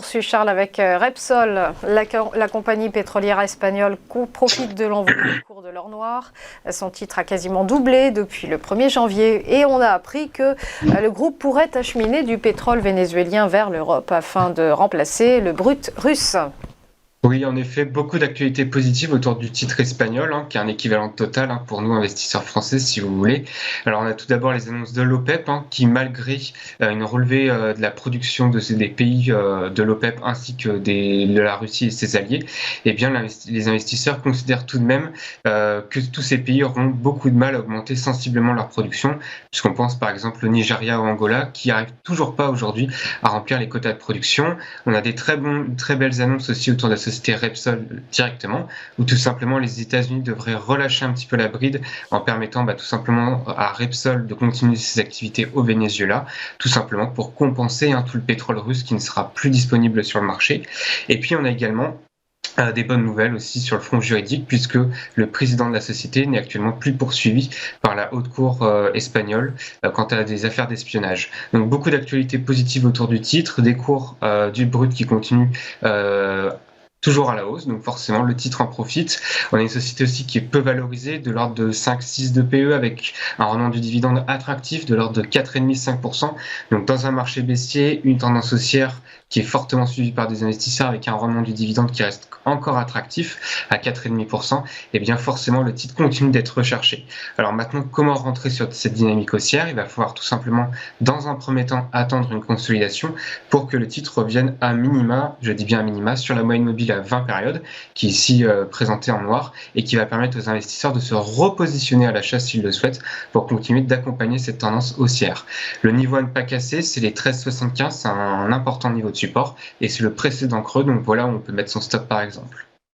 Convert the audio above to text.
poursuit Charles avec Repsol. La compagnie pétrolière espagnole profite de l'envol du cours de l'or noir. Son titre a quasiment doublé depuis le 1er janvier et on a appris que le groupe pourrait acheminer du pétrole vénézuélien vers l'Europe afin de remplacer le brut russe. Oui, en effet, beaucoup d'actualités positives autour du titre espagnol, qui est un équivalent Total pour nous, investisseurs français, si vous voulez. Alors, on a tout d'abord les annonces de l'OPEP, qui, malgré une relevée de la production des pays de l'OPEP ainsi que de la Russie et ses alliés, eh bien, les investisseurs considèrent tout de même que tous ces pays auront beaucoup de mal à augmenter sensiblement leur production, puisqu'on pense par exemple au Nigeria ou Angola, qui n'arrivent toujours pas aujourd'hui à remplir les quotas de production. On a des très belles annonces aussi autour de la société Repsol directement, où tout simplement les États-Unis devraient relâcher un petit peu la bride en permettant tout simplement à Repsol de continuer ses activités au Venezuela, tout simplement pour compenser tout le pétrole russe qui ne sera plus disponible sur le marché. Et puis on a également des bonnes nouvelles aussi sur le front juridique, puisque le président de la société n'est actuellement plus poursuivi par la haute cour espagnole quant à des affaires d'espionnage. Donc beaucoup d'actualités positives autour du titre, des cours du brut qui continuent toujours à la hausse, donc forcément le titre en profite. On a une société aussi qui est peu valorisée, de l'ordre de 5-6 de PE, avec un rendement du dividende attractif de l'ordre de 4,5-5%. Donc dans un marché baissier, une tendance haussière qui est fortement suivie par des investisseurs avec un rendement du dividende qui reste encore attractif à 4,5%, et bien forcément le titre continue d'être recherché. Alors maintenant, comment rentrer sur cette dynamique haussière ? Il va falloir tout simplement, dans un premier temps, attendre une consolidation pour que le titre revienne à minima, je dis bien à minima, sur la moyenne mobile à 20 périodes, qui est ici présentée en noir, et qui va permettre aux investisseurs de se repositionner à l'achat s'ils le souhaitent, pour continuer d'accompagner cette tendance haussière. Le niveau à ne pas casser, c'est les 13,75, c'est un important niveau de support, et c'est le précédent creux, donc voilà où on peut mettre son stop par exemple.